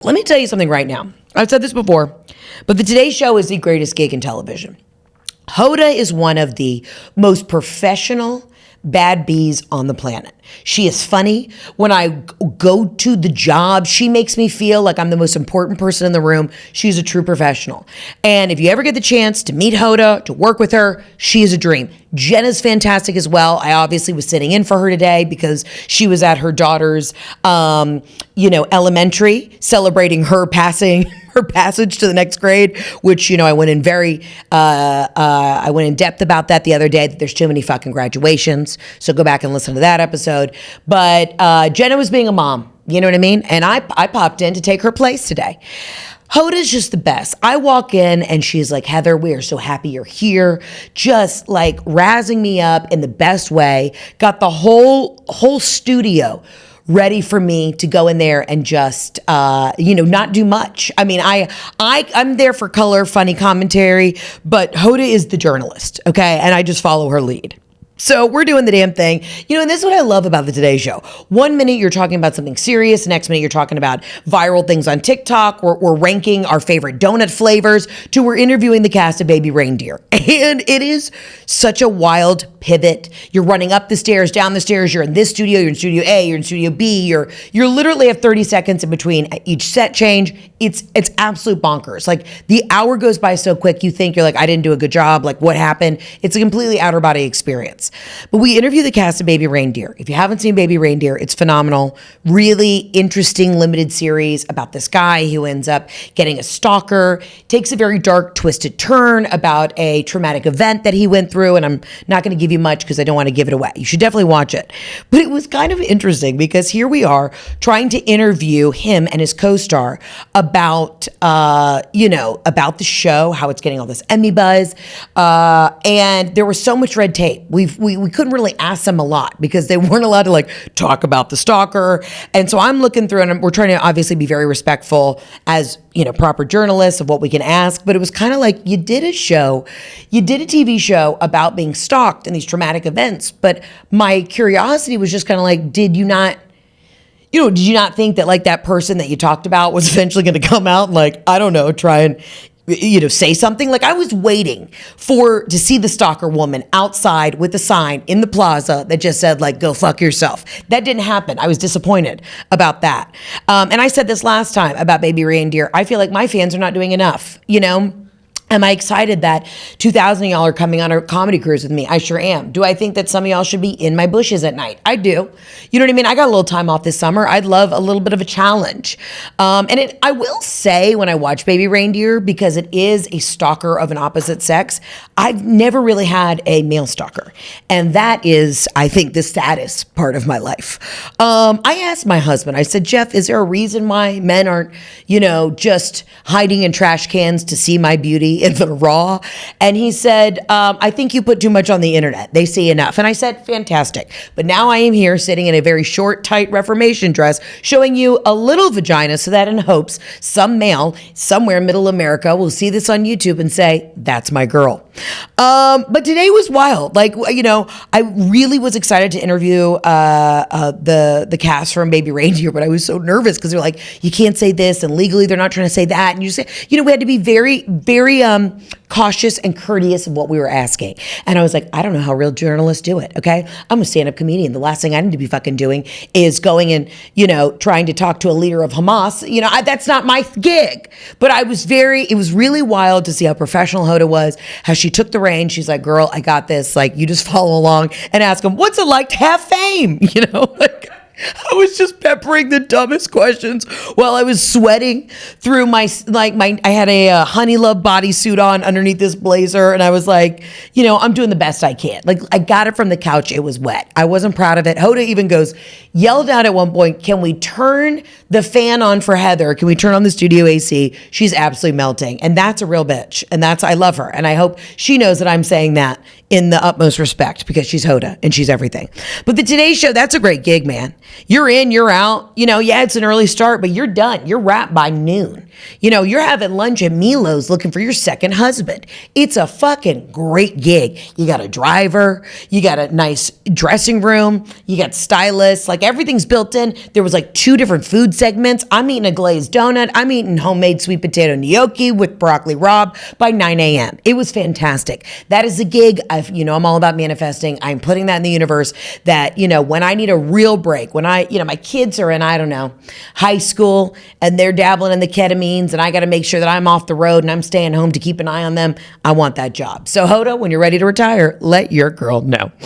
Let me tell you something right now. I've said this before, but the Today Show is the greatest gig in television. Hoda is one of the most professional bad bees on the planet. She is funny. When I go to the job, she makes me feel like I'm the most important person in the room. She's a true professional. And if you ever get the chance to meet Hoda, to work with her, she is a dream. Jenna's fantastic as well. I obviously was sitting in for her today because she was at her daughter's, elementary, celebrating her passing her passage to the next grade, which, I went in I went in depth about that the other day, that there's too many fucking graduations. So go back and listen to that episode. But Jenna was being a mom, you know what I mean? And I popped in to take her place today. Hoda's just the best. I walk in and she's like, Heather, we are so happy you're here. Just like razzing me up in the best way. Got the whole studio ready for me to go in there and just, not do much. I mean, I'm there for color, funny commentary, but Hoda is the journalist, okay? And I just follow her lead. So we're doing the damn thing. And this is what I love about the Today Show. 1 minute you're talking about something serious. The next minute you're talking about viral things on TikTok. We're ranking our favorite donut flavors to we're interviewing the cast of Baby Reindeer. And it is such a wild pivot. You're running up the stairs, down the stairs. You're in this studio. You're in Studio A. You're in Studio B. You're literally have 30 seconds in between each set change. It's absolute bonkers. Like the hour goes by so quick. You think you're like, I didn't do a good job. Like what happened? It's a completely outer body experience. But we interview the cast of Baby Reindeer. If you haven't seen Baby Reindeer, it's phenomenal. Really interesting limited series about this guy who ends up getting a stalker, takes a very dark, twisted turn about a traumatic event that he went through. And I'm not going to give you much because I don't want to give it away. You should definitely watch it. But it was kind of interesting because here we are trying to interview him and his co-star about the show, how it's getting all this Emmy buzz. And there was so much red tape. We couldn't really ask them a lot because they weren't allowed to talk about the stalker. And so I'm looking through and we're trying to obviously be very respectful as, proper journalists of what we can ask. But it was kind of like you did a TV show about being stalked and these traumatic events. But my curiosity was just kind of like, did you not think that that person that you talked about was eventually going to come out and I don't know, try and say something? I was waiting to see the stalker woman outside with a sign in the plaza that just said go fuck yourself. That didn't happen. I was disappointed about that. And I said this last time about Baby Reindeer. I feel like my fans are not doing enough, Am I excited that 2,000 of y'all are coming on a comedy cruise with me? I sure am. Do I think that some of y'all should be in my bushes at night? I do. You know what I mean? I got a little time off this summer. I'd love a little bit of a challenge. I will say when I watch Baby Reindeer, because it is a stalker of an opposite sex, I've never really had a male stalker. And that is, I think, the saddest part of my life. I asked my husband, I said, Jeff, is there a reason why men aren't, just hiding in trash cans to see my beauty in the raw? And he said, I think you put too much on the internet. They see enough. And I said, fantastic. But now I am here sitting in a very short, tight Reformation dress, showing you a little vagina so that in hopes some male somewhere in middle America will see this on YouTube and say, that's my girl. But today was wild. I really was excited to interview the cast from Baby Reindeer, but I was so nervous because they're like, you can't say this, and legally they're not trying to say that. And you say, we had to be very, very cautious and courteous of what we were asking. And I was like, I don't know how real journalists do it, okay? I'm a stand-up comedian. The last thing I need to be fucking doing is going and, trying to talk to a leader of Hamas. That's not my gig. But it was really wild to see how professional Hoda was, how she took the reins. She's like, girl, I got this. You just follow along and ask them, what's it like to have fame? I was just peppering the dumbest questions while I was sweating through I had a Honey Love bodysuit on underneath this blazer. And I was like, I'm doing the best I can. I got it from the couch. It was wet. I wasn't proud of it. Hoda even yelled out at one point, can we turn the fan on for Heather? Can we turn on the studio AC? She's absolutely melting. And that's a real bitch. And I love her. And I hope she knows that I'm saying that in the utmost respect because she's Hoda and she's everything. But the Today Show, that's a great gig, man. You're in, you're out. Yeah, it's an early start, but you're done. You're wrapped by noon. You're having lunch at Milo's looking for your second husband. It's a fucking great gig. You got a driver, you got a nice dressing room, you got stylists, like everything's built in. There was like 2 different food segments. I'm eating a glazed donut. I'm eating homemade sweet potato gnocchi with broccoli rabe by 9 a.m. It was fantastic. That is a gig. I'm all about manifesting. I'm putting that in the universe that, when I need a real break, when my kids are in, I don't know, high school and they're dabbling in the ketamine, and I got to make sure that I'm off the road and I'm staying home to keep an eye on them. I want that job. So Hoda, when you're ready to retire, let your girl know.